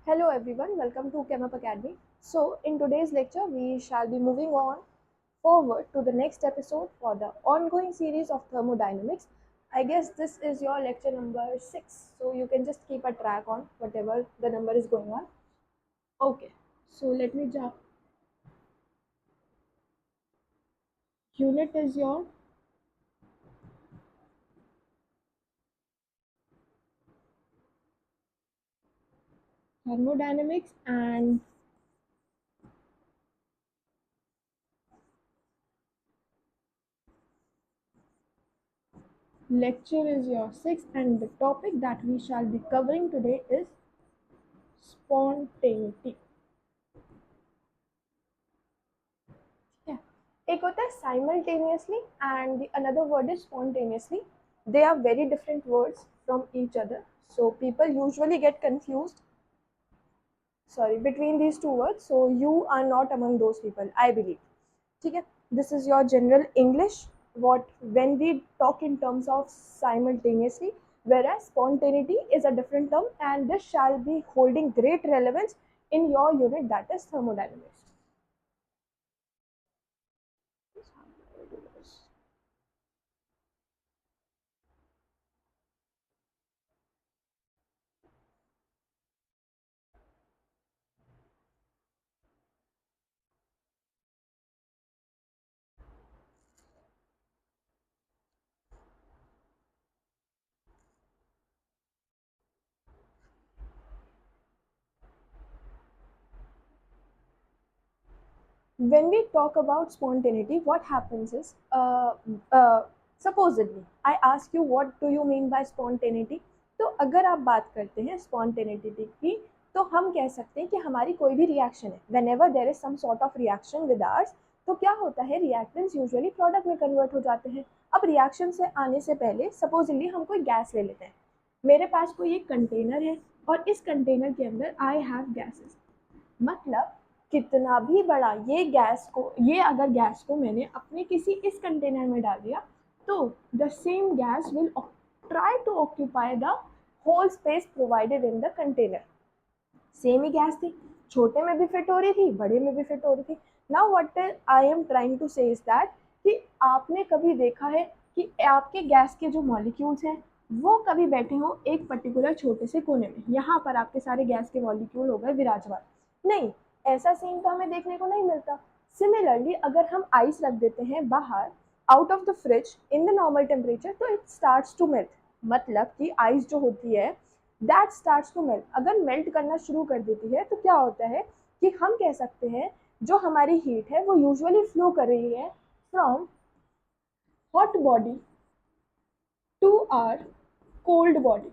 Hello everyone, welcome to ChemUp Academy. So, in today's lecture, we shall be moving on forward to the next episode for the ongoing series of thermodynamics. I guess this is your lecture number 6, so you can just keep a track on whatever the number is going on. Okay, so let me jump. Unit is your thermodynamics and lecture is your 6, and the topic that we shall be covering today is spontaneity. Yeah. एक होता है simultaneously and the another word is spontaneously. They are very different words from each other. So people usually get confused, sorry, between these two words. So you are not among those people, I believe. ठीक है? This is your general English. What when we talk in terms of simultaneously, whereas spontaneity is a different term, and this shall be holding great relevance in your unit that is thermodynamics. When we talk about spontaneity, what happens is, supposedly I ask you what do you mean by spontaneity. तो अगर आप बात करते हैं spontaneity की, तो हम कह सकते हैं कि हमारी कोई भी रिएक्शन है, whenever there is some sort of reaction with ours, तो क्या होता है, रिएक्टेंट्स यूजुअली प्रोडक्ट में कन्वर्ट हो जाते हैं. अब रिएक्शन से आने से पहले सपोजली हम कोई गैस ले लेते हैं. मेरे पास कोई एक कंटेनर है और इस कंटेनर के अंदर आई हैव गैसेस. मतलब कितना भी बड़ा ये अगर गैस को मैंने अपने किसी इस कंटेनर में डाल दिया, तो the same gas will try to occupy the whole space provided in the container. Same ही गैस थी, छोटे में भी फिट हो रही थी, बड़े में भी फिट हो रही थी. Now what I am trying to say is that कि आपने कभी देखा है कि आपके गैस के जो मॉलिक्यूल्स हैं वो कभी बैठे हो एक पर्टिकुलर छोटे से कोने में, यहाँ पर आपके सारे गैस के मॉलिक्यूल हो गए विराजमान. नहीं, ऐसा सीन तो हमें देखने को नहीं मिलता. सिमिलरली अगर हम आइस रख देते हैं बाहर out of the fridge in the normal temperature, तो इट स्टार्ट्स टू मेल्ट. मतलब कि आइस जो होती है दैट स्टार्ट्स टू मेल्ट, अगर मेल्ट करना शुरू कर देती है तो क्या होता है कि हम कह सकते हैं जो हमारी हीट है वो यूजुअली फ्लो कर रही है from hot body to our cold body.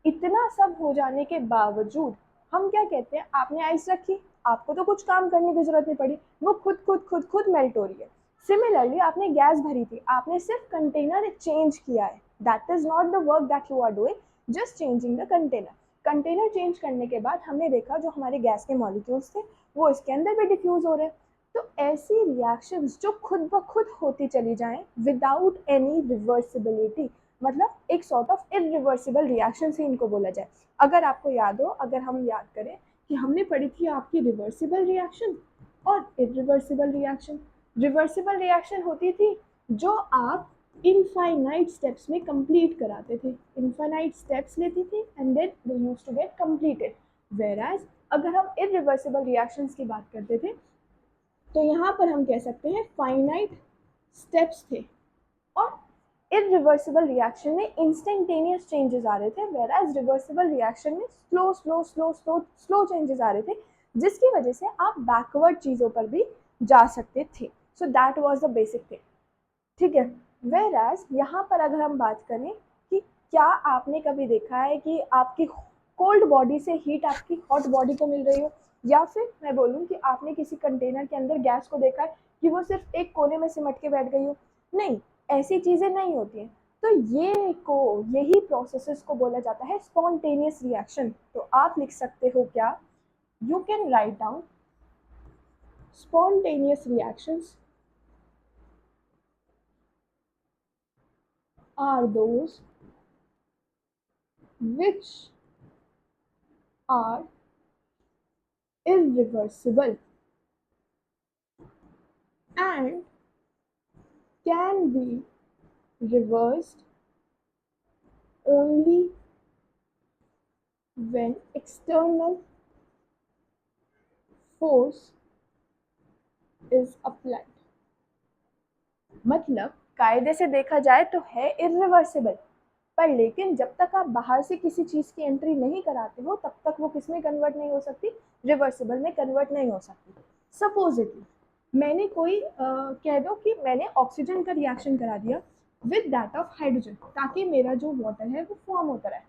इतना सब हो जाने के बावजूद हम क्या कहते हैं, आपने आइस रखी, आपको तो कुछ काम करने की जरूरत नहीं पड़ी, वो खुद मेल्ट हो रही है. सिमिलरली आपने गैस भरी थी, आपने सिर्फ कंटेनर चेंज किया है. That is not the work that you are doing, just changing the container. Container change करने के बाद हमने देखा जो हमारे गैस के मॉलिक्यूल्स थे वो इसके अंदर भी डिफ्यूज हो रहे हैं. तो ऐसी रिएक्शंस जो खुद ब खुद होती चली जाएं विदाउट एनी रिवर्सिबिलिटी, मतलब एक सॉर्ट ऑफ इरिवर्सिबल रिएक्शन से इनको बोला जाए. अगर आपको याद हो, अगर हम याद करें कि हमने पढ़ी थी आपकी रिवर्सिबल रिएक्शन और इरिवर्सिबल रिएक्शन. रिवर्सिबल रिएक्शन होती थी जो आप इनफाइनाइट स्टेप्स में कंप्लीट कराते थे, इनफाइनाइट स्टेप्स लेती थी and then they used to get completed. Whereas अगर हम इरिवर्सिबल रिएक्शंस की बात करते थे तो यहाँ पर हम कह सकते हैं फाइनाइट स्टेप्स थे और इरिवर्सिबल रिएक्शन में इंस्टेंटेनियस चेंजेस आ रहे थे, वेयरएज रिवर्सिबल रिएक्शन में स्लो चेंजेस आ रहे थे, जिसकी वजह से आप बैकवर्ड चीज़ों पर भी जा सकते थे. So that was the basic thing. ठीक है. वेयरएज यहाँ पर अगर हम बात करें कि क्या आपने कभी देखा है कि आपकी कोल्ड बॉडी से हीट आपकी हॉट बॉडी को मिल रही हो, या फिर मैं बोलूँ कि आपने किसी कंटेनर के अंदर गैस को देखा है कि वो सिर्फ एक कोने में सिमट के बैठ गई हो. नहीं, ऐसी चीज़ें नहीं होती हैं. तो यही प्रोसेसेस को बोला जाता है स्पॉन्टेनियस रिएक्शन. तो आप लिख सकते हो क्या, you can write down spontaneous reactions are those which are irreversible and can be reversed only when external force is applied. मतलब कायदे से देखा जाए तो है इरिवर्सिबल, पर लेकिन जब तक आप बाहर से किसी चीज़ की एंट्री नहीं कराते हो तब तक वो किस में कन्वर्ट नहीं हो सकती, रिवर्सिबल में कन्वर्ट नहीं हो सकती। सपोजिटली मैंने कोई कह दो कि मैंने ऑक्सीजन का रिएक्शन करा दिया विद दैट ऑफ हाइड्रोजन ताकि मेरा जो वाटर है वो फॉर्म होता रहे।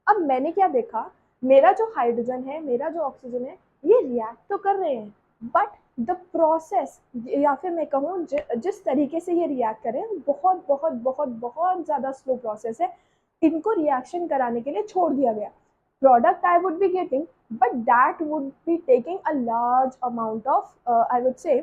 अब मैंने क्या देखा, मेरा जो हाइड्रोजन है मेरा जो ऑक्सीजन है ये रिएक्ट तो कर रहे हैं, बट द प्रोसेस या फिर मैं कहूँ जिस तरीके से ये रिएक्ट करें बहुत बहुत बहुत बहुत ज़्यादा स्लो प्रोसेस है। इनको रिएक्शन कराने के लिए छोड़ दिया गया। Product I would be getting, but that would be taking a large amount of I would say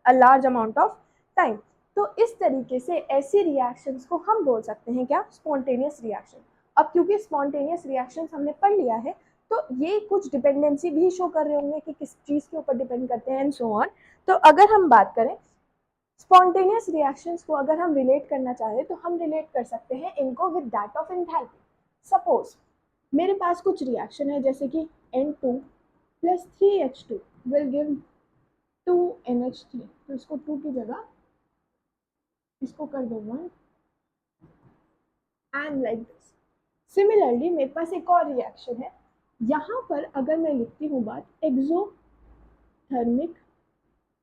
a large amount of time. तो इस तरीके से ऐसी रिएक्शंस को हम बोल सकते हैं क्या, स्पॉन्टेनियस रिएक्शन। अब क्योंकि स्पॉन्टेनियस रिएक्शंस हमने पढ़ लिया है तो ये कुछ डिपेंडेंसी भी शो कर रहे होंगे कि किस चीज़ के ऊपर डिपेंड करते हैं एंड सो ऑन। तो अगर हम बात करें स्पॉन्टेनियस रिएक्शंस को अगर हम रिलेट करना चाहें तो हम रिलेट कर सकते हैं इनको with that of enthalpy. Suppose मेरे पास कुछ रिएक्शन है जैसे कि N2 plus 3H2 will give 2NH3, तो इसको 2 की जगह इसको कर दो 1 एंड लाइक दिस। सिमिलरली मेरे पास एक और रिएक्शन है, यहाँ पर अगर मैं लिखती हूँ बात एक्सोथर्मिक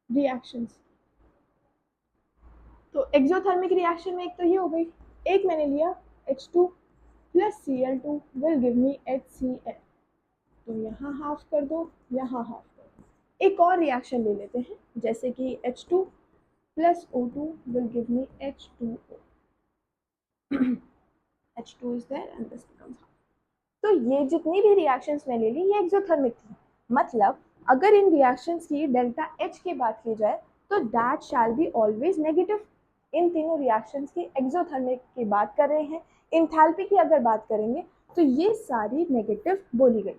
रिएक्शंस, तो एक्सोथर्मिक रिएक्शन में एक तो ये हो गई, एक मैंने लिया H2 plus Cl2 will give me HCl, तो यहाँ हाफ कर दो यहाँ हाफ कर दो। एक और रिएक्शन ले लेते हैं जैसे कि H2 plus O2 will give me H2O H2 is there and this becomes half। तो ये जितनी भी रिएक्शंस मैंने ली ये एक्सोथर्मिक थी। मतलब अगर इन रिएक्शंस की डेल्टा H की बात की जाए तो that shall be always negative. इन तीनों रिएक्शंस की एक्सोथर्मिक की बात कर रहे हैं, एंथैल्पी की अगर बात करेंगे तो ये सारी नेगेटिव बोली गई।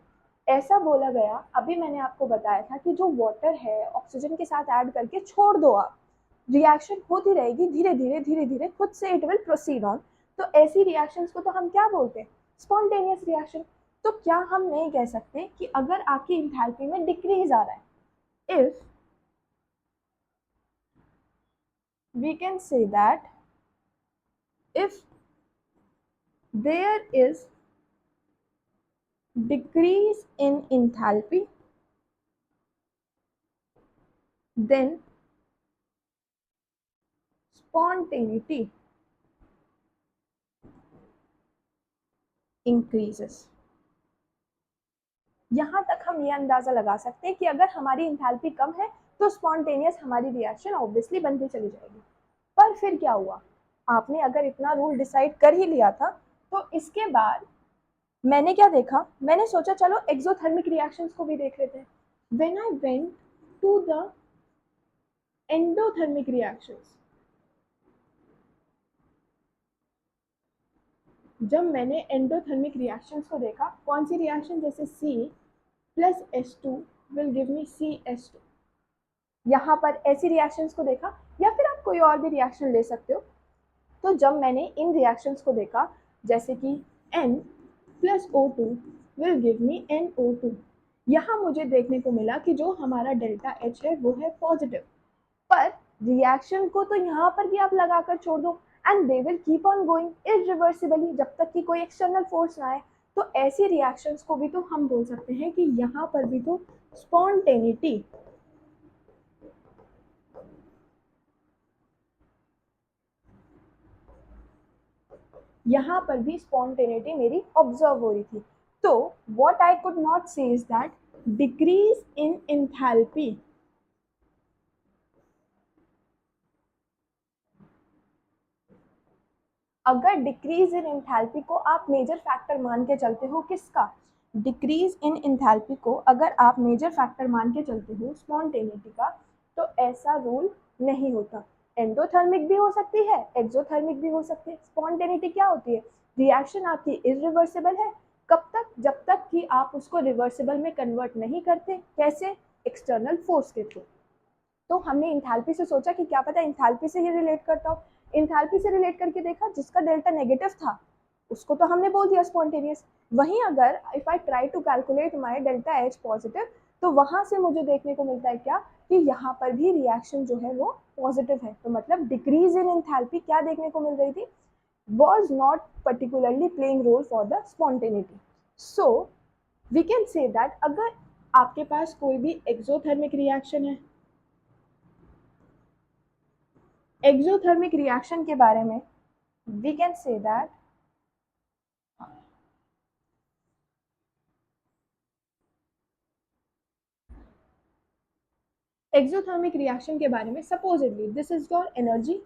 ऐसा बोला गया, अभी मैंने आपको बताया था कि जो वाटर है ऑक्सीजन के साथ ऐड करके छोड़ दो आप, रिएक्शन होती रहेगी धीरे धीरे खुद से इट विल प्रोसीड ऑन। तो ऐसी रिएक्शंस को तो हम क्या बोलते हैं, स्पॉन्टेनियस रिएक्शन। तो क्या हम नहीं कह सकते कि अगर आपकी इंथैल्पी में डिक्रीज आ रहा है, if we can say that if there is decrease in enthalpy then spontaneity increases। यहाँ तक हम ये अंदाजा लगा सकते हैं कि अगर हमारी इंथैल्पी कम है तो स्पॉन्टेनियस हमारी रिएक्शन ऑब्वियसली बनती चली जाएगी। पर फिर क्या हुआ, आपने अगर इतना रूल डिसाइड कर ही लिया था तो इसके बाद मैंने क्या देखा, मैंने सोचा चलो एक्सोथर्मिक रिएक्शंस को भी देख लेते हैं। When I went to the endothermic reactions, जब मैंने एंडोथर्मिक रिएक्शंस को देखा, कौन सी रिएक्शन, जैसे C plus H2 will give me CH2, यहाँ पर ऐसी रिएक्शंस को देखा, या फिर आप कोई और भी रिएक्शन ले सकते हो। तो जब मैंने इन रिएक्शंस को देखा जैसे कि N plus O2 will give me NO2, यहाँ मुझे देखने को मिला कि जो हमारा डेल्टा H है वो है पॉजिटिव, पर रिएक्शन को तो यहाँ पर भी आप लगाकर छोड़ दो and they will keep on going irreversibly जब तक कि कोई एक्सटर्नल फोर्स ना आए। तो ऐसी रिएक्शंस को भी तो हम बोल सकते हैं कि यहाँ पर भी तो स्पॉन्टेनिटी यहाँ पर भी स्पॉन्टेनिटी मेरी ऑब्जर्व हो रही थी। तो व्हाट आई कुड नॉट से is that decrease in enthalpy, अगर डिक्रीज इन एंथैल्पी को आप मेजर फैक्टर मान के चलते हो, किसका, डिक्रीज इन एंथैल्पी को अगर आप मेजर फैक्टर मान के चलते हो स्पॉन्टेनिटी का, तो ऐसा रूल नहीं होता। एंडोथर्मिक भी हो सकती है, एक्सोथर्मिक भी हो सकती है। स्पॉन्टेनिटी क्या होती है, रिएक्शन आपकी इरिवर्सिबल है, कब तक, जब तक कि आप उसको रिवर्सिबल में कन्वर्ट नहीं करते, कैसे? एक्सटर्नल फोर्स के थ्रू। तो हमने इंथैल्पी से सोचा कि क्या पता इंथैल्पी से ही रिलेट करता हो, इंथैल्पी से रिलेट करके देखा, जिसका डेल्टा नेगेटिव था उसको तो हमने बोल दिया स्पॉन्टेनियस। वहीं अगर if I try to calculate my delta H positive, तो वहां से मुझे देखने को मिलता है क्या कि यहाँ पर भी रिएक्शन जो है वो पॉजिटिव है। तो मतलब डिक्रीज इन एंथैल्पी क्या देखने को मिल रही थी, was not particularly playing role for the spontaneity. So we can say that अगर आपके पास कोई भी एक्सोथर्मिक रिएक्शन है, एक्सोथर्मिक रिएक्शन के बारे में we can say that exothermic reaction के बारे में supposedly this is your energy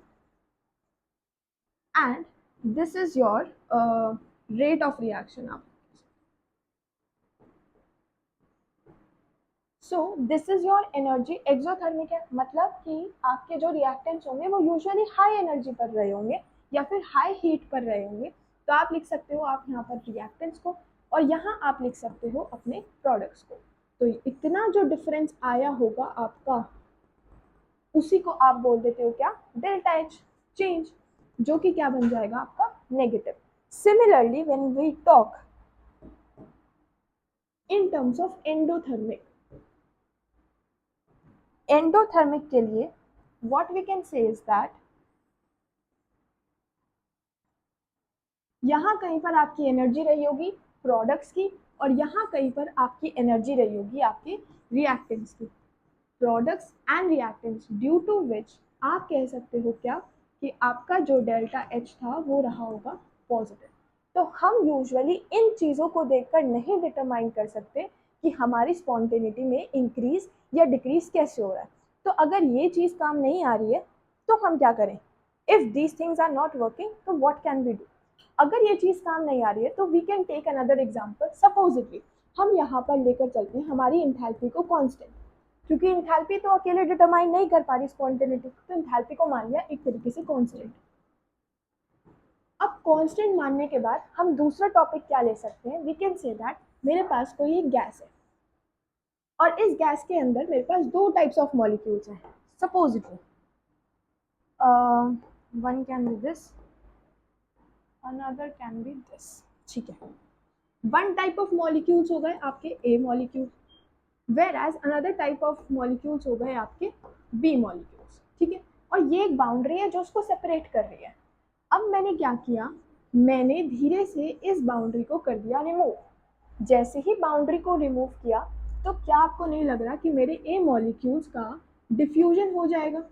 and this is your rate of reaction up. So this is your energy. Exothermic है मतलब कि आपके जो रिएक्टेंट्स होंगे वो यूजुअली हाई एनर्जी पर रहे होंगे या फिर हाई हीट पर रहे होंगे। तो आप लिख सकते हो आप यहाँ पर रिएक्टेंट्स को और यहाँ आप लिख सकते हो अपने प्रोडक्ट्स को। तो इतना जो डिफरेंस आया होगा आपका उसी को आप बोल देते हो क्या, डेल्टा एच चेंज, जो कि क्या बन जाएगा आपका negative. Similarly when we talk in terms of endothermic, endothermic के लिए what we can say is that यहाँ कहीं पर आपकी एनर्जी रही होगी प्रोडक्ट्स की और यहाँ कहीं पर आपकी एनर्जी रही होगी आपके रिएक्टेंट्स की, products and reactants, due to which आप कह सकते हो क्या कि आपका जो डेल्टा एच था वो रहा होगा पॉजिटिव। तो हम यूजुअली इन चीज़ों को देखकर नहीं डिटरमाइन कर सकते कि हमारी स्पॉन्टेनिटी में इंक्रीज या डिक्रीज कैसे हो रहा है। तो अगर ये चीज़ काम नहीं आ रही है तो हम क्या करें, if these things are not working तो व्हाट कैन वी डू। अगर ये चीज़ काम नहीं आ रही है तो we can take another example. Supposedly हम यहाँ पर लेकर चलते हैं हमारी इंथैल्पी को कांस्टेंट, क्योंकि इंथैल्पी तो अकेले डिटरमाइन नहीं कर पा रही स्पॉन्टेनिटी, तो इंथैल्पी को मान लिया एक तरीके से कांस्टेंट। अब कांस्टेंट मानने के बाद हम दूसरा टॉपिक क्या ले सकते हैं, वी कैन से दैट मेरे पास कोई एक गैस है और इस गैस के अंदर मेरे पास दो टाइप्स ऑफ मॉलिक्यूल्स हैं। Supposedly one can be this, another can be this, ठीक है। वन टाइप ऑफ मॉलिक्यूल्स हो गए आपके ए molecule, whereas another type of molecules हो गए आपके B molecules, ठीक है। और ये एक बाउंड्री है जो उसको सेपरेट कर रही है। अब मैंने क्या किया, मैंने धीरे से इस बाउंड्री को कर दिया रिमूव। जैसे ही बाउंड्री को रिमूव किया तो क्या आपको नहीं लग रहा कि मेरे ए मॉलिक्यूल्स का डिफ्यूजन हो जाएगा,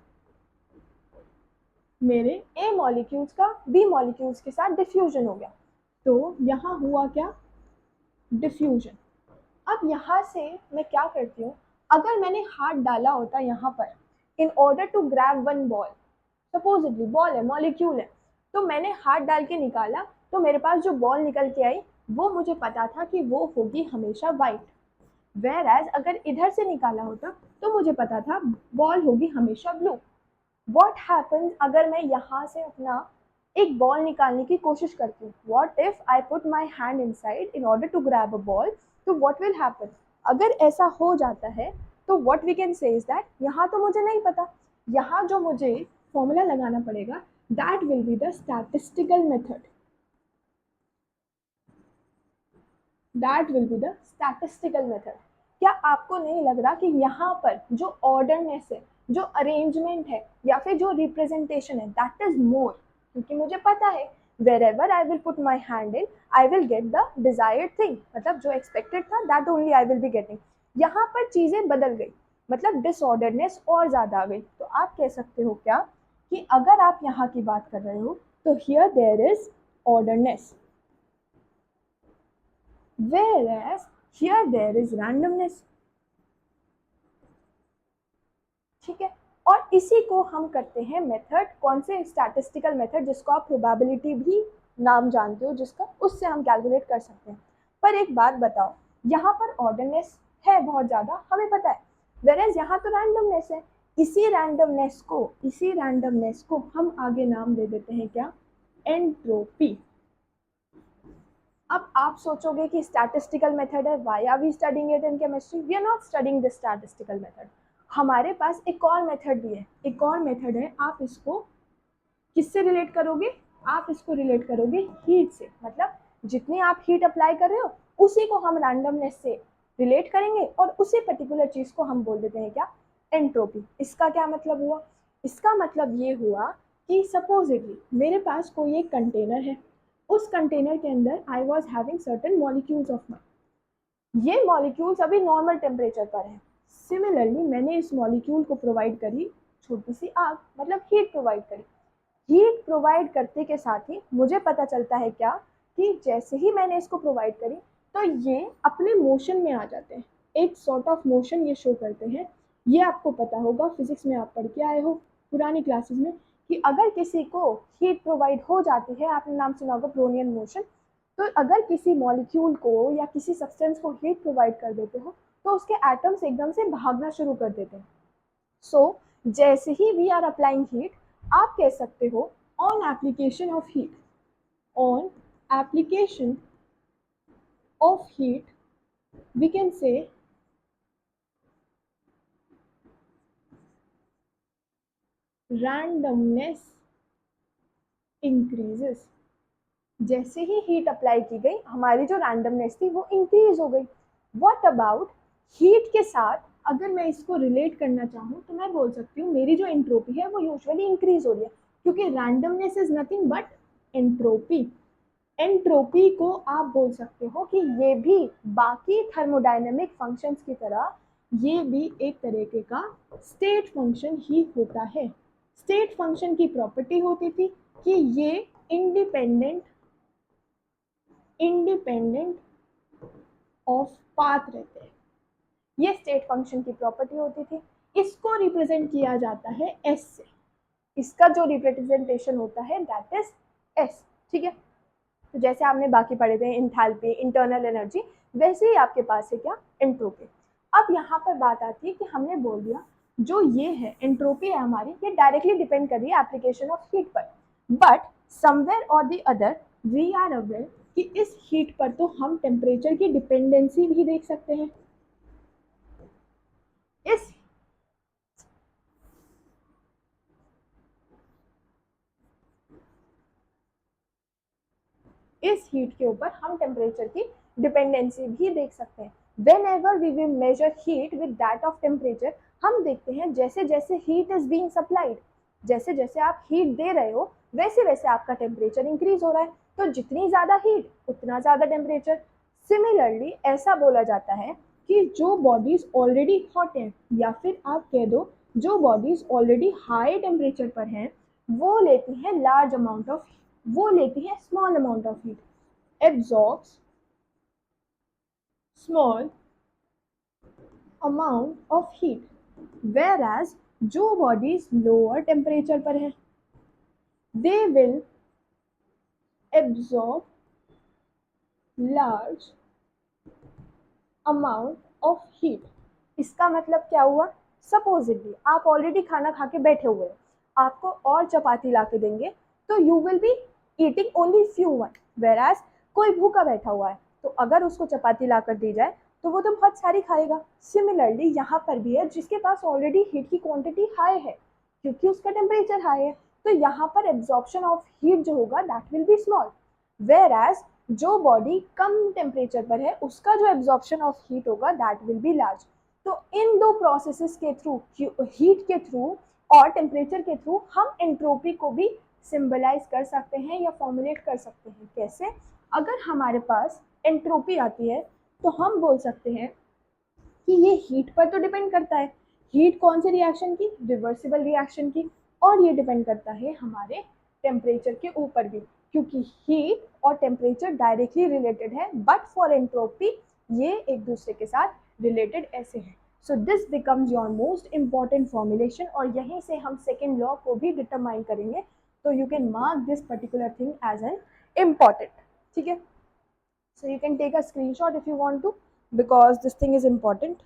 मेरे ए मॉलिक्यूल्स का बी मॉलिक्यूल्स के साथ डिफ्यूजन हो गया। तो यहाँ हुआ क्या, डिफ्यूजन। अब यहाँ से मैं क्या करती हूँ, अगर मैंने हाथ डाला होता यहाँ पर in order to grab one ball, supposedly ball है मॉलिक्यूल है, तो मैंने हाथ डाल के निकाला तो मेरे पास जो बॉल निकल के आई वो मुझे पता था कि वो होगी हमेशा वाइट। वेयर अगर इधर से निकाला होता तो मुझे पता था बॉल होगी हमेशा ब्लू। व्हाट हैपन्स अगर मैं यहाँ से अपना एक बॉल निकालने की कोशिश करती हूँ, what if I put my hand inside in order to grab a ball, तो व्हाट विल हैपन, अगर ऐसा हो जाता है तो what we can say is that यहाँ तो मुझे नहीं पता, यहाँ जो मुझे फॉर्मूला लगाना पड़ेगा that will be the statistical method, that will be the statistical method. क्या आपको नहीं लग रहा कि यहाँ पर जो ऑर्डरनेस है, जो अरेंजमेंट है या फिर जो रिप्रेजेंटेशन है दैट इज मोर, क्योंकि मुझे पता है wherever I will put my hand in I will get the desired thing, मतलब जो expected था that only I will be getting। यहाँ पर चीजें बदल गई, मतलब डिसऑर्डरनेस और ज्यादा आ गई। तो आप कह सकते हो क्या कि अगर आप यहाँ की बात कर रहे हो तो here there is orderness, whereas here there is randomness, ठीक है। और इसी को हम करते हैं मेथड, कौन से, स्टैटिस्टिकल मेथड, जिसको आप प्रोबेबिलिटी भी नाम जानते हो जिसका, उससे हम कैलकुलेट कर सकते हैं। पर एक बात बताओ, यहाँ पर ऑर्डरनेस है बहुत ज़्यादा हमें पता है, वेरेज यहाँ तो रैंडमनेस है। इसी रैंडमनेस को हम आगे नाम दे देते हैं क्या, एंट्रोपी। अब आप सोचोगे कि स्टैटिस्टिकल मेथड है, why are we studying it in chemistry? We are not studying this statistical method. हमारे पास एक और मेथड भी है, एक और मेथड है। आप इसको किससे रिलेट करोगे? आप इसको रिलेट करोगे हीट से। मतलब जितनी आप हीट अप्लाई कर रहे हो उसी को हम रैंडमनेस से रिलेट करेंगे और उसी पर्टिकुलर चीज को हम बोल देते हैं क्या? एंट्रोपी। इसका क्या मतलब हुआ? इसका मतलब ये हुआ कि सपोजिटली मेरे पास कोई एक कंटेनर है, उस कंटेनर के अंदर I was having certain molecules of my. ये मॉलिक्यूल्स अभी नॉर्मल टेम्परेचर पर है। सिमिलरली मैंने इस मॉलिक्यूल को प्रोवाइड करी छोटी सी आग, मतलब हीट प्रोवाइड करी। हीट प्रोवाइड करते के साथ ही मुझे पता चलता है क्या कि जैसे ही मैंने इसको प्रोवाइड करी तो ये अपने मोशन में आ जाते हैं, एक सॉर्ट ऑफ मोशन ये शो करते हैं। ये आपको पता होगा, फिजिक्स में आप पढ़ के आए हो पुरानी क्लासेस में, कि अगर किसी को हीट प्रोवाइड हो जाती है, आपने नाम सुना होगा ब्रोनियन मोशन, तो अगर किसी मॉलिक्यूल को या किसी सब्सटेंस को हीट प्रोवाइड कर देते हो तो उसके एटम्स एकदम से भागना शुरू कर देते हैं। सो जैसे ही वी आर अप्लाइंग हीट, आप कह सकते हो on application of heat, on application of heat we can say randomness increases। जैसे ही हीट अप्लाई की गई हमारी जो रैंडमनेस थी वो इंक्रीज हो गई। व्हाट अबाउट हीट के साथ अगर मैं इसको रिलेट करना चाहूँ तो मैं बोल सकती हूँ मेरी जो एंट्रोपी है वो यूजुअली इंक्रीज हो रही है, क्योंकि randomness is nothing but entropy. Entropy को आप बोल सकते हो कि ये भी बाकी थर्मोडायनेमिक फंक्शंस की तरह ये भी एक तरीके का स्टेट फंक्शन ही होता है। स्टेट फंक्शन की प्रॉपर्टी होती थी कि ये इंडिपेंडेंट इंडिपेंडेंट ऑफ पाथ रहते हैं। ये स्टेट फंक्शन की प्रॉपर्टी होती थी। इसको रिप्रेजेंट किया जाता है एस से। इसका जो रिप्रेजेंटेशन होता है दैट इज एस। ठीक है, तो जैसे आपने बाकी पढ़े थे इंथैल्पी, इंटरनल एनर्जी, वैसे ही आपके पास है क्या? एंट्रोपी। अब यहाँ पर बात आती है कि हमने बोल दिया जो ये है एंट्रोपी है हमारी, ये डायरेक्टली डिपेंड कर रही है एप्लीकेशन ऑफ हीट पर। But somewhere or the other we are aware कि इस हीट पर तो हम टेम्परेचर की डिपेंडेंसी भी देख सकते हैं। इस इस हीट के ऊपर हम टेम्परेचर की डिपेंडेंसी भी देख सकते हैं। Whenever we will measure heat with that of temperature, हम देखते हैं जैसे जैसे हीट इज बीइंग सप्लाइड, जैसे जैसे आप हीट दे रहे हो वैसे वैसे आपका टेम्परेचर इंक्रीज हो रहा है। तो जितनी ज्यादा हीट उतना ज्यादा टेम्परेचर। सिमिलरली ऐसा बोला जाता है कि जो बॉडीज ऑलरेडी हॉट हैं, या फिर आप कह दो जो बॉडीज ऑलरेडी हाई टेम्परेचर पर हैं, वो लेती हैं लार्ज अमाउंट ऑफ, वो लेती है small amount of heat, absorbs small amount of heat. Whereas जो बॉडीज लोअर टेम्परेचर पर है they will absorb large amount of heat. इसका मतलब क्या हुआ? सपोजिटली आप ऑलरेडी खाना खा के बैठे हुए हो, आपको और चपाती ला के देंगे तो you will be eating only few one. Whereas कोई भूखा बैठा हुआ है तो अगर उसको चपाती ला कर दी जाए तो वो तो बहुत सारी खाएगा। सिमिलरली यहाँ पर भी है, जिसके पास ऑलरेडी हीट की क्वांटिटी हाई है क्योंकि उसका टेम्परेचर हाई है, तो यहाँ पर एब्जॉर्प्शन ऑफ हीट जो होगा that will be small. Whereas जो बॉडी कम टेम्परेचर पर है उसका जो एब्जॉर्प्शन ऑफ हीट होगा दैट विल बी लार्ज। तो इन दो प्रोसेसेस के थ्रू, हीट के थ्रू और टेम्परेचर के थ्रू, हम एंट्रोपी को भी सिंबलाइज कर सकते हैं या फॉर्मुलेट कर सकते हैं। कैसे? अगर हमारे पास एंट्रोपी आती है तो हम बोल सकते हैं कि ये हीट पर तो डिपेंड करता है। हीट कौन से रिएक्शन की? रिवर्सिबल रिएक्शन की। और ये डिपेंड करता है हमारे टेम्परेचर के ऊपर भी, क्योंकि हीट और टेम्परेचर डायरेक्टली रिलेटेड है, बट फॉर एंट्रोपी ये एक दूसरे के साथ रिलेटेड ऐसे हैं। So this becomes your most important formulation, और यहीं से हम सेकेंड लॉ को भी डिटरमाइन करेंगे। तो you can mark this particular thing as an important. ठीक है, so you can take a screenshot if you want to, because this thing is important.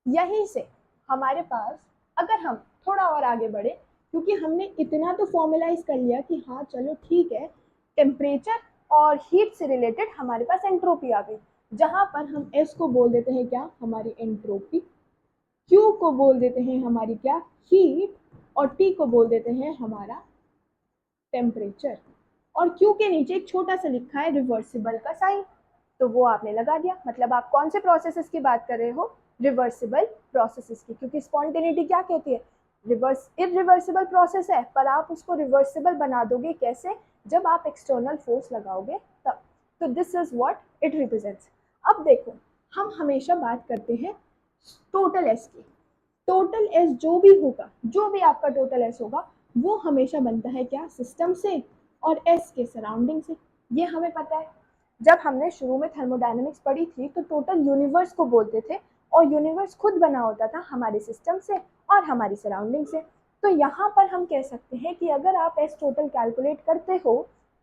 यहीं से हमारे पास, अगर हम थोड़ा और आगे बढ़े, क्योंकि हमने इतना तो फॉर्मलाइज कर लिया कि हाँ चलो ठीक है, टेम्परेचर और हीट से रिलेटेड हमारे पास एंट्रोपी आ गई, जहाँ पर हम एस को बोल देते हैं क्या, हमारी एंट्रोपी, क्यू को बोल देते हैं हमारी क्या, हीट, और टी को बोल देते हैं हमारा टेम्परेचर। और क्यू के नीचे एक छोटा सा लिखा है रिवर्सिबल का साइन, तो वो आपने लगा दिया। मतलब आप कौन से प्रोसेसेस की बात कर रहे हो, रिवर्सिबल प्रोसेसेस की, क्योंकि स्पॉन्टेनिटी क्या कहती है, रिवर्स इरिवर्सिबल प्रोसेस है, पर आप उसको रिवर्सिबल बना दोगे कैसे, जब आप एक्सटर्नल फोर्स लगाओगे तब। तो this is what it represents. अब देखो, हम हमेशा बात करते हैं टोटल एस की। टोटल एस जो भी होगा, जो भी आपका टोटल एस होगा, वो हमेशा बनता है क्या, सिस्टम से और एस के सराउंडिंग से। ये हमें पता है। जब हमने शुरू में थर्मोडायनेमिक्स पढ़ी थी तो टोटल यूनिवर्स को बोलते थे, और यूनिवर्स खुद बना होता था हमारे सिस्टम से और हमारी सराउंडिंग से। तो यहाँ पर हम कह सकते हैं कि अगर आप एस टोटल कैलकुलेट करते हो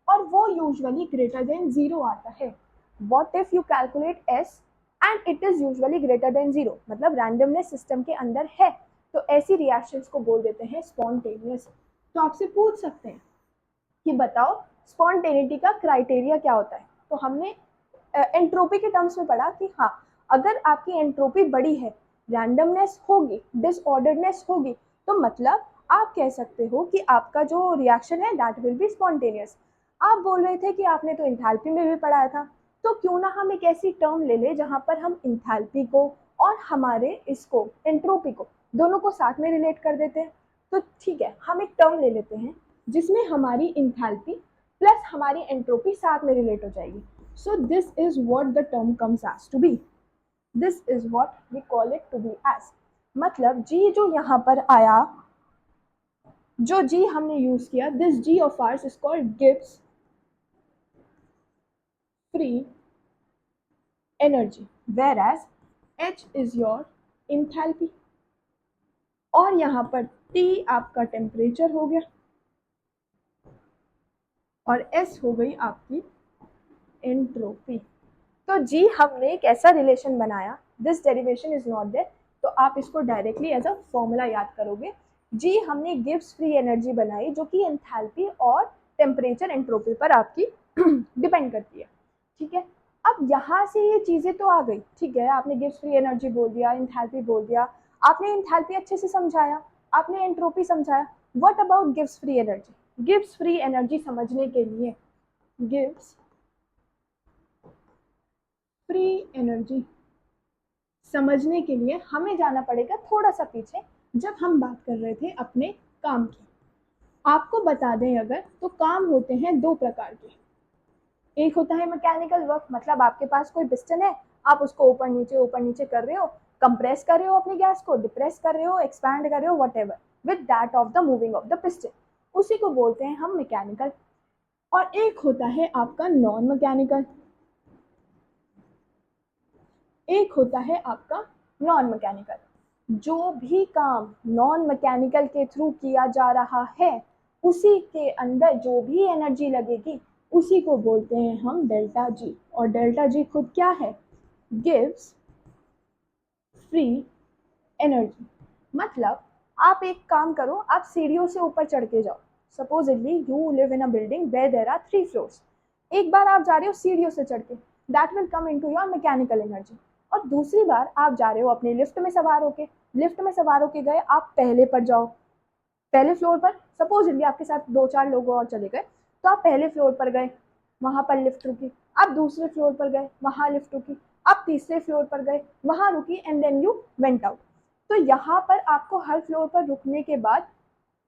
और वो यूजुअली ग्रेटर देन जीरो आता है, what if you calculate S and it is usually greater than zero, मतलब रैंडमनेस सिस्टम के अंदर है, तो ऐसी रिएक्शंस को बोल देते हैं स्पॉन्टेनियस। तो आपसे पूछ सकते हैं कि बताओ स्पॉन्टेनिटी का क्राइटेरिया क्या होता है। तो हमने एंट्रोपी के टर्म्स में पढ़ा कि हाँ, अगर आपकी एंट्रोपी बड़ी है, रैंडमनेस होगी, डिसऑर्डरनेस होगी, तो मतलब आप कह सकते हो कि आपका जो रिएक्शन है दैट विल बी स्पॉन्टेनियस। आप बोल रहे थे कि आपने तो इंथैल्पी में भी पढ़ाया था, तो क्यों ना हम एक ऐसी टर्म ले लें जहाँ पर हम इंथैल्पी को और हमारे इसको एंट्रोपी को दोनों को साथ में रिलेट कर देते हैं। तो ठीक है, हम एक टर्म ले लेते हैं जिसमें हमारी इंथैल्पी प्लस हमारी एंट्रोपी साथ में रिलेट हो जाएगी। So this is what the term comes as to be, this is what we call it to be as. मतलब जी जो यहाँ पर आया, जो जी हमने यूज किया, this G of ours is called Gibbs free energy, whereas H is your enthalpy, और यहाँ पर टी आपका टेम्परेचर हो गया और एस हो गई आपकी एंट्रोपी। तो जी हमने एक ऐसा रिलेशन बनाया, this derivation is not there, तो आप इसको डायरेक्टली एज अ फॉर्मूला याद करोगे। जी हमने गिब्स फ्री एनर्जी बनाई जो कि एंथैल्पी और टेम्परेचर एंट्रोपी पर आपकी डिपेंड करती है। ठीक है, अब यहाँ से ये चीज़ें तो आ गई, ठीक है, आपने गिब्स फ्री एनर्जी बोल दिया, एंथैल्पी बोल दिया, आपने एंथैल्पी अच्छे से समझाया, आपने एंट्रोपी समझाया। What about Gibbs free energy? Gibbs free energy समझने के लिए, गिब्स फ्री एनर्जी समझने के लिए हमें जाना पड़ेगा थोड़ा सा पीछे, जब हम बात कर रहे थे अपने काम की। आपको बता दें अगर, तो काम होते हैं दो प्रकार के। एक होता है मैकेनिकल वर्क, मतलब आपके पास कोई पिस्टन है, आप उसको ऊपर नीचे कर रहे हो, कंप्रेस कर रहे हो अपनी गैस को, डिप्रेस कर रहे हो, एक्सपैंड कर रहे हो, what ever with that of the moving of the piston, उसी को बोलते हैं हम मैकेनिकल। और एक होता है आपका नॉन मैकेनिकल, एक होता है आपका नॉन मैकेनिकल। जो भी काम नॉन मैकेनिकल के थ्रू किया जा रहा है, उसी के अंदर जो भी एनर्जी लगेगी उसी को बोलते हैं हम डेल्टा जी। और डेल्टा जी खुद क्या है? Gives free energy. मतलब आप एक काम करो, आप सीढ़ियों से ऊपर चढ़ के जाओ। Supposedly you live in a building where there are 3 floors. एक बार आप जा रहे हो सीढ़ियों से चढ़ के, that will come into your mechanical energy. और दूसरी बार आप जा रहे हो अपने लिफ्ट में सवार होके, लिफ्ट में सवार होके गए आप पहले पर जाओ, पहले फ्लोर पर, सपोजिटली आपके साथ 2-4 लोग और चले गए, तो आप पहले फ्लोर पर गए, वहां पर लिफ्ट रुकी, आप दूसरे फ्लोर पर गए, वहां लिफ्ट रुकी, आप तीसरे फ्लोर पर गए, वहां रुकी, and then you went out. तो यहाँ पर आपको हर फ्लोर पर रुकने के बाद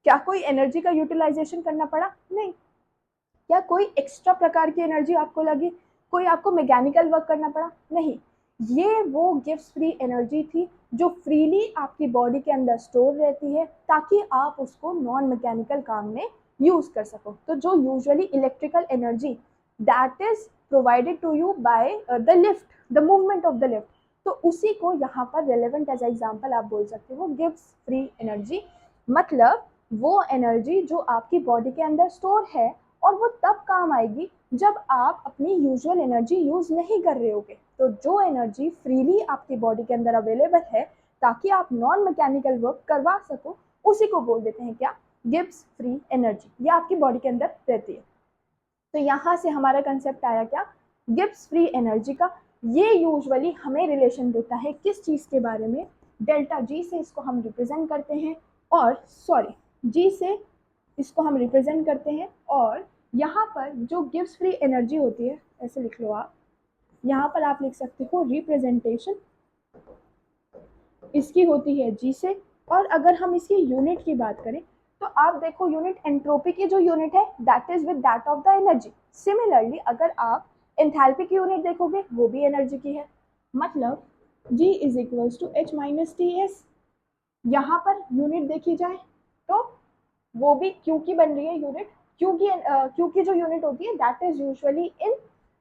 क्या कोई एनर्जी का यूटिलाइजेशन करना पड़ा? नहीं। क्या कोई एक्स्ट्रा प्रकार की एनर्जी आपको लगी? कोई आपको मैकेनिकल वर्क करना पड़ा? नहीं। ये वो गिव्स फ्री एनर्जी थी जो फ्रीली आपकी बॉडी के अंदर स्टोर रहती है, ताकि आप उसको नॉन मैकेनिकल काम में यूज कर सको। तो जो usually electrical energy that is provided to you by the lift, the movement of the lift, तो उसी को यहाँ पर रेलेवेंट एज एग्जाम्पल आप बोल सकते हो गिव्स फ्री एनर्जी। मतलब वो एनर्जी जो आपकी बॉडी के अंदर स्टोर है, और वो तब काम आएगी जब आप अपनी यूजुअल एनर्जी यूज नहीं कर रहे होगे। तो जो एनर्जी फ्रीली आपकी बॉडी के अंदर अवेलेबल है ताकि आप नॉन मैकेनिकल वर्क करवा सको, उसी को बोल देते हैं क्या? गिब्स फ्री एनर्जी, ये आपकी बॉडी के अंदर रहती है। तो यहाँ से हमारा कंसेप्ट आया क्या, गिब्स फ्री एनर्जी का। ये यूजुअली हमें रिलेशन देता है किस चीज़ के बारे में, डेल्टा जी से इसको हम रिप्रेजेंट करते हैं, और सॉरी जी से इसको हम रिप्रेजेंट करते हैं, और यहाँ पर जो गिब्स फ्री एनर्जी होती है, ऐसे लिख लो आप, यहाँ पर आप लिख सकते हो रिप्रेजेंटेशन इसकी होती है जी से। और अगर हम इसकी यूनिट की बात करें तो आप देखो यूनिट एंट्रोपी की जो यूनिट है that is with that of the energy. Similarly अगर आप एंथैल्पी की यूनिट देखोगे वो भी एनर्जी की है, मतलब G is equals to H minus T S. यहाँ पर यूनिट देखी जाए तो वो भी क्यू की बन रही है यूनिट, क्यू की जो यूनिट होती है that is usually in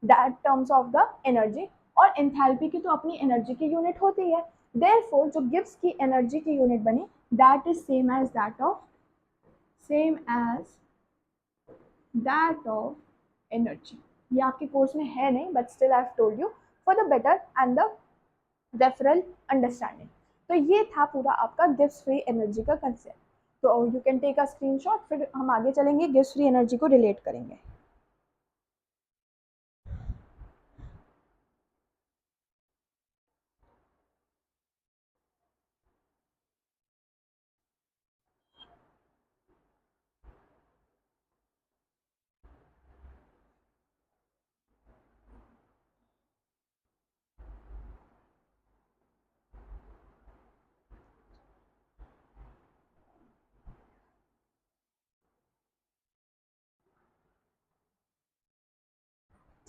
that terms of the energy, और एंथैल्पी की तो अपनी एनर्जी की यूनिट होती है। देयरफॉर जो गिब्स की एनर्जी की यूनिट बनी that is same as that of energy. ये आपके कोर्स में है नहीं, but still I have told you for the better and the referral understanding. तो ये था पूरा आपका गिब्स फ्री एनर्जी का कंसेप्ट। तो you can take a screenshot, फिर हम आगे चलेंगे, गिब्स फ्री एनर्जी को रिलेट करेंगे।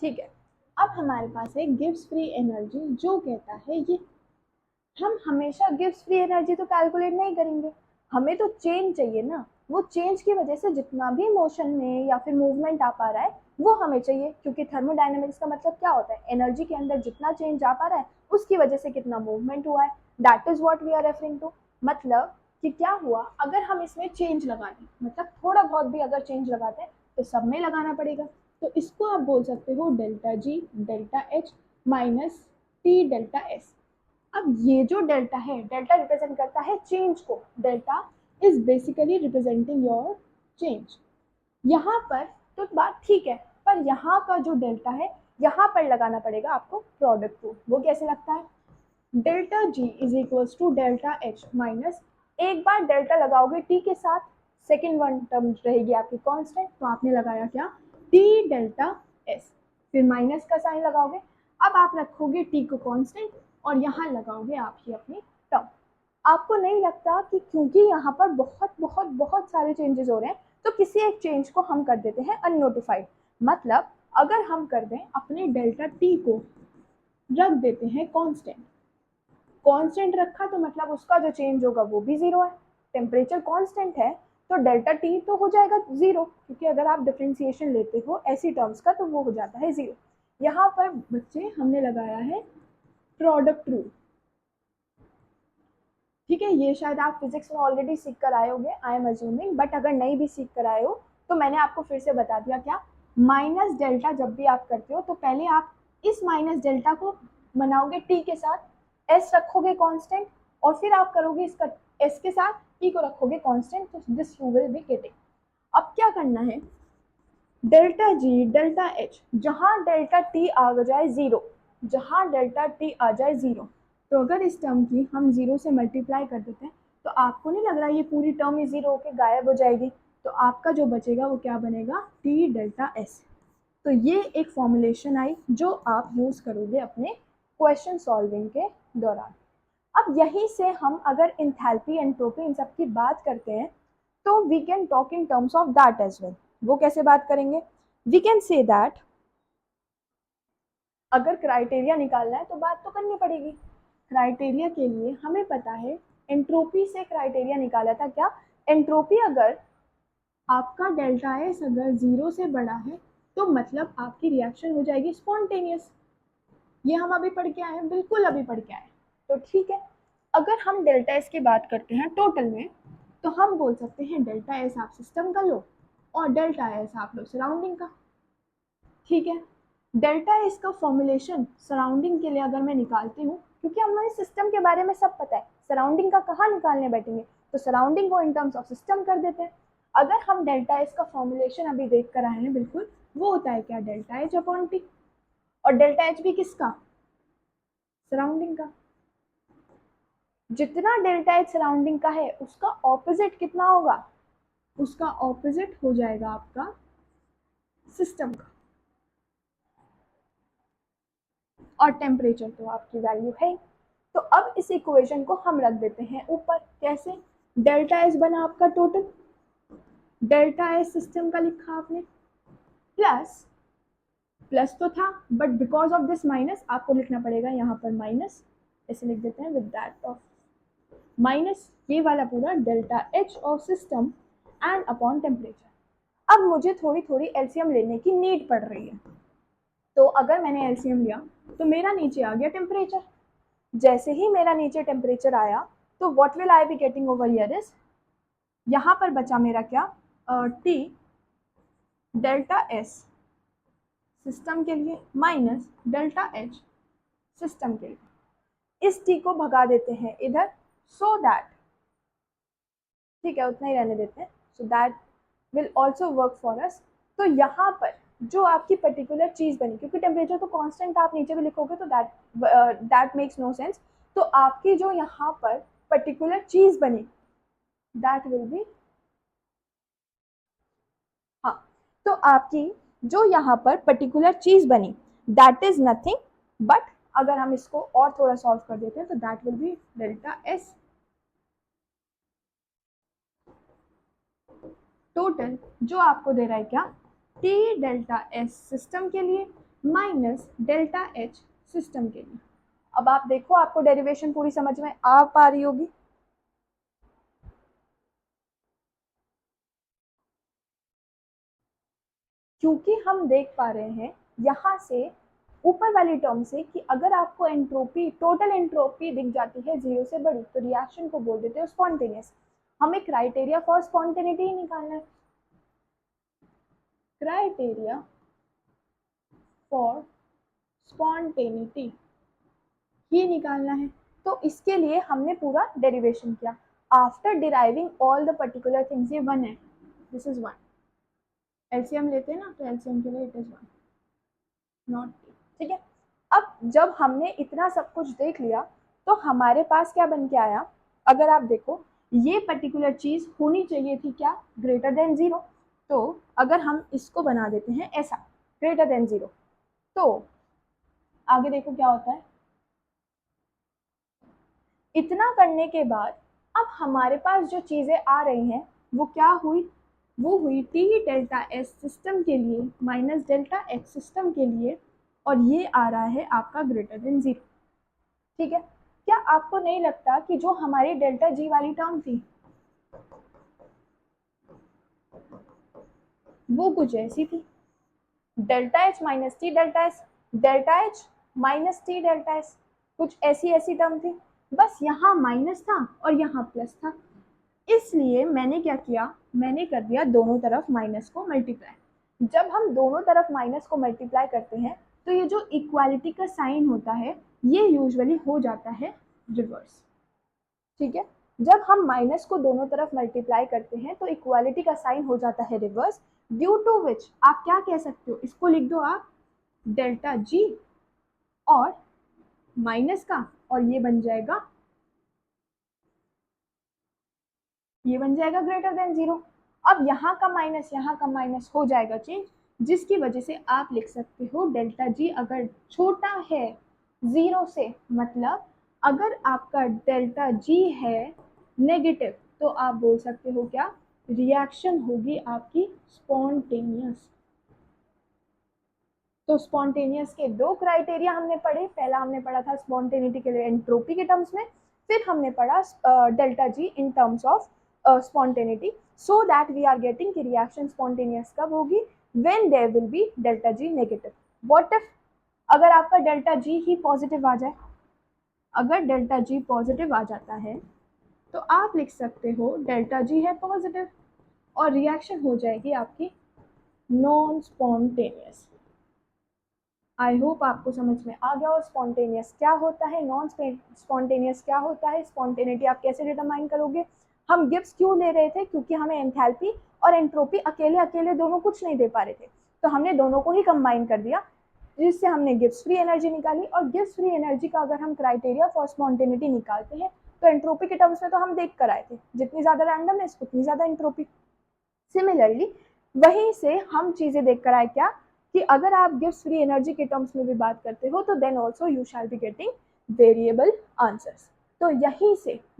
ठीक है, अब हमारे पास है गिब्स फ्री एनर्जी जो कहता है ये हम हमेशा गिब्स फ्री एनर्जी तो कैलकुलेट नहीं करेंगे, हमें तो चेंज चाहिए ना। वो चेंज की वजह से जितना भी मोशन में या फिर मूवमेंट आ पा रहा है वो हमें चाहिए, क्योंकि थर्मोडायनेमिक्स का मतलब क्या होता है, एनर्जी के अंदर जितना चेंज आ पा रहा है उसकी वजह से कितना मूवमेंट हुआ है, that is what we are referring to. मतलब कि क्या हुआ अगर हम इसमें चेंज लगा दें, मतलब थोड़ा बहुत भी अगर चेंज लगाते हैं तो सब में लगाना पड़ेगा। तो इसको आप बोल सकते हो delta G delta H minus T delta S. अब ये जो डेल्टा है, डेल्टा रिप्रेजेंट करता है चेंज को, delta is basically representing your change. यहाँ पर तो बात ठीक है, पर यहाँ का जो डेल्टा है यहाँ पर लगाना पड़ेगा आपको प्रोडक्ट को। वो कैसे लगता है, delta G is equals to delta H minus, एक बार डेल्टा लगाओगे टी के साथ, सेकेंड वन टर्म रहेगी आपकी कांस्टेंट, तो आपने लगाया क्या, टी डेल्टा एस, फिर माइनस का साइन लगाओगे, अब आप रखोगे टी को कांस्टेंट और यहाँ लगाओगे आप ही अपनी टर्म। आपको नहीं लगता कि क्योंकि यहाँ पर बहुत बहुत बहुत सारे चेंजेस हो रहे हैं तो किसी एक चेंज को हम कर देते हैं अननोटिफाइड। मतलब अगर हम कर दें अपने डेल्टा टी को रख देते हैं कांस्टेंट, कांस्टेंट रखा तो मतलब उसका जो चेंज होगा वो भी जीरो है, टेम्परेचर कांस्टेंट है तो डेल्टा टी तो हो जाएगा जीरो, क्योंकि अगर आप डिफ्रेंसिएशन लेते हो ऐसी टर्म्स का तो वो हो जाता है जीरो। यहाँ पर बच्चे हमने लगाया है प्रोडक्ट रूल। ठीक है, ये शायद आप फिजिक्स में ऑलरेडी सीख कर आए होंगे आई एम अज्यूमिंग, बट अगर नहीं भी सीख कर आए हो तो मैंने आपको फिर से बता दिया क्या, माइनस डेल्टा जब भी आप करते हो तो पहले आप इस माइनस डेल्टा को बनाओगे टी के साथ, एस रखोगे कांस्टेंट, और फिर आप करोगे इसका एस के साथ टी को रखोगे कांस्टेंट, तो this you will be getting. अब क्या करना है, डेल्टा जी डेल्टा एच, जहां डेल्टा टी आ जाए जीरो, जहां डेल्टा टी आ जाए जीरो, तो अगर इस टर्म की हम जीरो से मल्टीप्लाई कर देते हैं तो आपको नहीं लग रहा ये पूरी टर्म ही जीरो होके गायब हो जाएगी, तो आपका जो बचेगा वो क्या बनेगा, टी डेल्टा एस। तो ये एक फॉर्मुलेशन आई जो आप यूज करोगे अपने क्वेश्चन सॉल्विंग के दौरान। अब यहीं से हम अगर इंथैल्पी एंट्रोपी इन सब की बात करते हैं तो we can talk in terms of that as well. वो कैसे बात करेंगे, वी कैन से दैट अगर क्राइटेरिया निकालना है तो बात तो करनी पड़ेगी। क्राइटेरिया के लिए हमें पता है एंट्रोपी से क्राइटेरिया निकाला था क्या, एंट्रोपी अगर आपका डेल्टा एस अगर जीरो से बड़ा है तो मतलब आपकी रिएक्शन हो जाएगी स्पॉन्टेनियस। ये हम अभी पढ़ के आए हैं, बिल्कुल अभी पढ़ के आए। तो ठीक है, अगर हम डेल्टा एस की बात करते हैं टोटल में तो हम बोल सकते हैं डेल्टा एस आप सिस्टम का लो और डेल्टा एस आप लो सराउंडिंग का। ठीक है, डेल्टा एस का फॉर्मुलेशन सराउंडिंग के लिए अगर मैं निकालती हूँ, क्योंकि हमें सिस्टम के बारे में सब पता है, सराउंडिंग का कहाँ निकालने बैठेंगे, तो सराउंडिंग को इन टर्म्स ऑफ सिस्टम कर देते हैं। अगर हम डेल्टा एच का फॉर्मुलेशन अभी देख कर आए हैं, बिल्कुल वो होता है क्या, डेल्टा एच अपॉन टी, और डेल्टा एच भी किसका, सराउंडिंग का। जितना डेल्टा एच सराउंडिंग का है उसका ऑपोजिट कितना होगा, उसका ऑपोजिट हो जाएगा आपका सिस्टम का। और टेम्परेचर तो आपकी वैल्यू है। तो अब इस इक्वेशन को हम रख देते हैं ऊपर, कैसे, डेल्टा एच बना आपका टोटल, डेल्टा एच सिस्टम का लिखा आपने, प्लस प्लस तो था but because of this minus आपको लिखना पड़ेगा यहाँ पर माइनस, ऐसे लिख देते हैं विद दैट ऑफ माइनस ये वाला पूरा delta H of system and upon temperature. अब मुझे थोड़ी थोड़ी एलसीएम लेने की नीड पड़ रही है, तो अगर मैंने एलसीएम लिया तो मेरा नीचे आ गया टेम्परेचर। जैसे ही मेरा नीचे टेम्परेचर आया तो what will I be getting over here is, यहाँ पर बचा मेरा क्या, टी डेल्टा एस सिस्टम के लिए माइनस डेल्टा एच सिस्टम के लिए। इस टी को भगा देते हैं इधर, सो दैट, ठीक है उतना ही रहने देते हैं, so that will also work for us. तो यहाँ पर जो आपकी पर्टिकुलर चीज़ बनी, क्योंकि टेम्परेचर तो कांस्टेंट आप नीचे भी लिखोगे तो दैट मेक्स नो सेंस, तो आपकी जो यहाँ पर पर्टिकुलर चीज़ बनी दैट विल बी, हाँ, तो आपकी जो यहाँ पर पर्टिकुलर चीज़ बनी दैट इज नथिंग बट, अगर हम इसको और थोड़ा सॉल्व कर देते हैं तो that will be delta S total, जो आपको दे रहा है क्या, टी डेल्टा एस सिस्टम के लिए माइनस डेल्टा एच सिस्टम के लिए। अब आप देखो आपको डेरिवेशन पूरी समझ में आ पा रही होगी, क्योंकि हम देख पा रहे हैं यहाँ से ऊपर वाली टर्म से कि अगर आपको एंट्रोपी, टोटल एंट्रोपी दिख जाती है जीरो से बड़ी तो रिएक्शन को बोल देते हैं स्पॉन्टेनियस। हमें क्राइटेरिया फॉर स्पॉन्टेनिटी ही निकालना है, क्राइटेरिया फॉर स्पॉन्टेनिटी ही निकालना है। तो इसके लिए हमने पूरा डेरिवेशन किया after deriving all the particular things, ये वन है, दिस इज वन, एलसीएम लेते हैं ना तो एलसीएम के लिए it is one not two, ठीक है। अब जब हमने इतना सब कुछ देख लिया तो हमारे पास क्या बन के आया, अगर आप देखो ये पर्टिकुलर चीज होनी चाहिए थी क्या, ग्रेटर देन जीरो। तो अगर हम इसको बना देते हैं ऐसा ग्रेटर देन जीरो, तो आगे देखो क्या होता है। इतना करने के बाद अब हमारे पास जो चीजें आ रही हैं वो क्या हुई, वो हुई टी डेल्टा एस सिस्टम के लिए माइनस डेल्टा एच सिस्टम के लिए, और ये आ रहा है आपका ग्रेटर देन जीरो, ठीक है। क्या आपको नहीं लगता कि जो हमारी डेल्टा जी वाली टर्म थी वो कुछ ऐसी थी, delta H minus T delta S, delta H minus T delta S, कुछ ऐसी ऐसी टर्म थी, बस यहाँ माइनस था और यहाँ प्लस था। इसलिए मैंने क्या किया, मैंने कर दिया दोनों तरफ माइनस को मल्टीप्लाई। जब हम दोनों तरफ माइनस को मल्टीप्लाई करते हैं तो ये जो इक्वालिटी का साइन होता है ये यूजुअली हो जाता है रिवर्स, ठीक है। जब हम माइनस को दोनों तरफ मल्टीप्लाई करते हैं तो इक्वालिटी का साइन हो जाता है रिवर्स, ड्यू टू विच आप क्या कह सकते हो, इसको लिख दो आप डेल्टा जी और माइनस का, और ये बन जाएगा, ये बन जाएगा ग्रेटर देन जीरो। अब यहाँ का माइनस हो जाएगा चेंज, जिसकी वजह से आप लिख सकते हो डेल्टा जी अगर छोटा है जीरो से, मतलब अगर आपका डेल्टा जी है नेगेटिव तो आप बोल सकते हो क्या, रिएक्शन होगी आपकी स्पॉन्टेनियस। तो स्पॉन्टेनियस के दो क्राइटेरिया हमने पढ़े, पहला हमने पढ़ा था स्पॉन्टेनिटी के लिए एंट्रोपी के टर्म्स में, फिर हमने पढ़ा delta G in terms of spontaneity, so that we are getting कि रिएक्शन स्पॉन्टेनियस कब होगी, when there will be delta G negative. What if अगर आपका डेल्टा जी ही पॉजिटिव आ जाए, अगर डेल्टा जी पॉजिटिव आ जाता है तो आप लिख सकते हो डेल्टा जी है पॉजिटिव और रिएक्शन हो जाएगी आपकी नॉन स्पॉन्टेनियस। आई होप आपको समझ में आ गया। और स्पॉन्टेनियस क्या होता है, नॉन स्पॉन्टेनियस क्या होता है, स्पॉन्टेनिटी आप कैसे डिटरमाइन करोगे। हम गिब्स क्यों ले रहे थे, क्योंकि हमें एंथैल्पी और एंट्रोपी अकेले अकेले दोनों कुछ नहीं दे पा रहे थे, तो हमने दोनों को ही कंबाइन कर दिया, जिससे हमने गिब्स फ्री एनर्जी निकाली। और गिब्स फ्री एनर्जी का अगर हम क्राइटेरिया फॉर स्पॉन्टेनिटी निकालते हैं तो एंट्रोपी के टर्म्स में तो हम देख कर आए थे, जितनी ज़्यादा रैंडमनेस उतनी ज़्यादा एंट्रोपी। सिमिलरली वहीं से हम चीज़ें देख कर आए क्या, कि अगर आप गिब्स फ्री एनर्जी के टर्म्स में भी बात करते हो तो then also you shall be getting variable answers. तो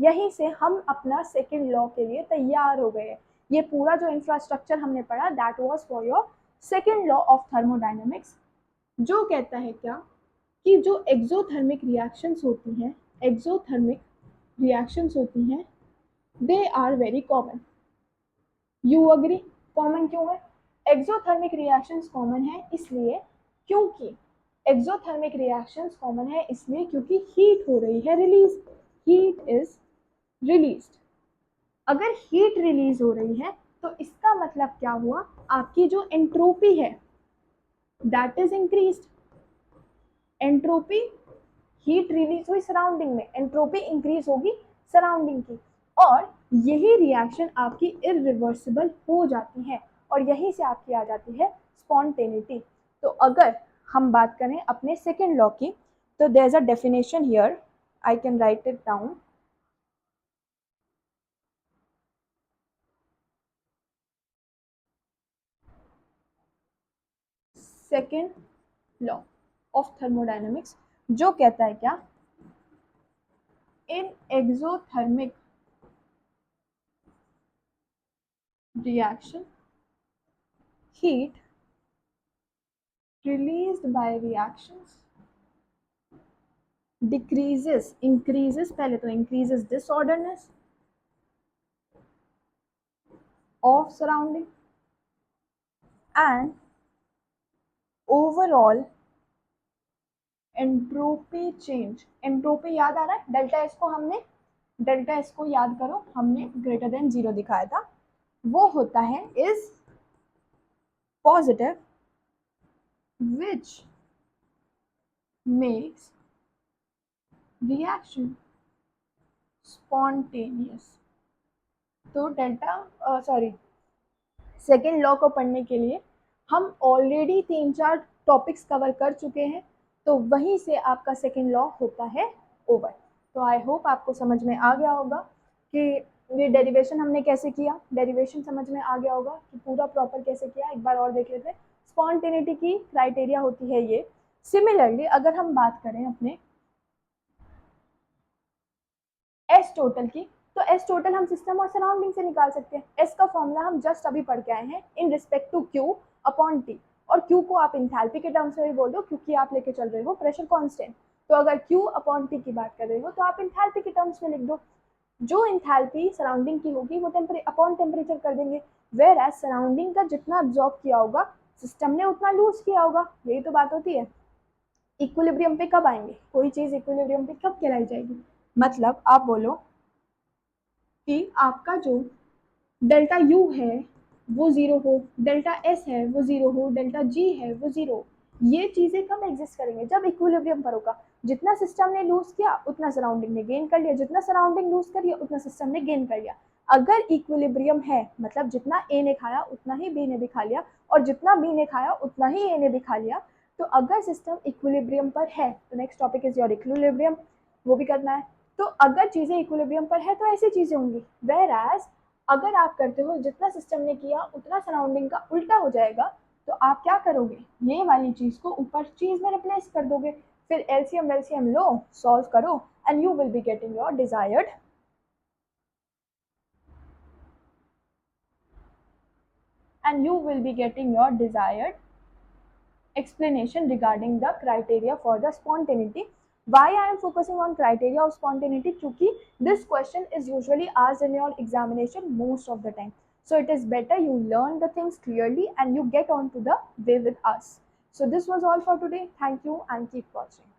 यहीं से हम अपना सेकेंड लॉ के लिए तैयार हो गए। ये पूरा जो इंफ्रास्ट्रक्चर हमने पढ़ा that was for your second law of thermodynamics, जो कहता है क्या, कि जो एक्सोथर्मिक रिएक्शंस होती हैं they are very common. You agree? Common क्यों है? एक्सोथर्मिक रिएक्शंस कॉमन है इसलिए क्योंकि क्योंकि हीट हो रही है रिलीज, हीट इज रिलीज्ड। अगर हीट रिलीज हो रही है तो इसका मतलब क्या हुआ, आपकी जो एंट्रोपी है that is increased. Entropy, heat release हुई सराउंडिंग में, एंट्रोपी इंक्रीज होगी सराउंडिंग की, और यही रिएक्शन आपकी इरिवर्सिबल हो जाती है और यहीं से आपकी आ जाती है स्पॉन्टेनिटी। तो अगर हम बात करें अपने सेकेंड लॉ की, तो there is a definition here, I can write it down. Second law of thermodynamics जो कहता है क्या, in exothermic reaction, heat released by reactions increases पहले तो increases disorderness of surrounding and overall entropy change। entropy याद आ रहा है, delta S को याद करो, हमने ग्रेटर देन 0 दिखाया था, वो होता है is positive which makes reaction spontaneous। तो सेकेंड लॉ को पढ़ने के लिए हम ऑलरेडी 3-4 टॉपिक्स कवर कर चुके हैं, तो वहीं से आपका सेकेंड लॉ होता है ओवर। तो आई होप आपको समझ में आ गया होगा कि ये डेरिवेशन हमने कैसे किया, डेरिवेशन समझ में आ गया होगा कि पूरा प्रॉपर कैसे किया। एक बार और देख लेते हैं। स्पॉन्टेनिटी की क्राइटेरिया होती है ये। सिमिलरली अगर हम बात करें अपने एस टोटल की, तो एस टोटल हम सिस्टम और सराउंडिंग से निकाल सकते हैं। एस का फॉर्मूला हम जस्ट अभी पढ़ के आए हैं, in respect to Q upon T, और क्यू को आप इंथैल्पी के टर्म्स में भी बोल दो क्योंकि आप लेके चल रहे हो प्रेशर कांस्टेंट। तो अगर क्यू अपॉन टी की बात कर रहे हो तो आप इंथैल्पी के टर्म्स में लिख दो। जो इंथैल्पी सराउंडिंग की होगी वो अपॉन टेम्परेचर कर देंगे, वेयर एज सराउंडिंग का जितना अब्जॉर्ब किया होगा सिस्टम ने उतना लूज किया होगा। यही तो बात होती है। इक्विलिब्रियम पे कब आएंगे, कोई चीज इक्विलिब्रियम पे कब कहलाई जाएगी, मतलब आप बोलो कि आपका जो डेल्टा यू है वो ज़ीरो हो, डेल्टा एस है वो ज़ीरो हो, डेल्टा जी है वो ज़ीरो। ये चीज़ें कब एग्जिस्ट करेंगे, जब इक्विलिब्रियम पर होगा। जितना सिस्टम ने लूज किया उतना सराउंडिंग ने गेन कर लिया, जितना सराउंडिंग लूज कर लिया उतना सिस्टम ने गेन कर लिया। अगर इक्विलिब्रियम है मतलब जितना ए ने खाया उतना ही बी ने भी खा लिया, और जितना बी ने खाया उतना ही ए ने भी खा लिया। तो अगर सिस्टम इक्विलिब्रियम पर है तो next topic is your equilibrium, वो भी करना है। तो अगर चीज़ें इक्विलिब्रियम पर है तो ऐसी चीज़ें होंगी, वेयर एज अगर आप करते हो जितना सिस्टम ने किया उतना सराउंडिंग का उल्टा हो जाएगा, तो आप क्या करोगे, ये वाली चीज़ को ऊपर चीज़ में रिप्लेस कर दोगे, फिर एलसीएम वेलसीएम लो, सॉल्व करो, and you will be getting your desired explanation regarding the criteria for the spontaneity. Why I am focusing on criteria of spontaneity? क्योंकि this question is usually asked in your examination most of the time. So it is better you learn the things clearly and you get on to the way with us. So this was all for today. Thank you and keep watching.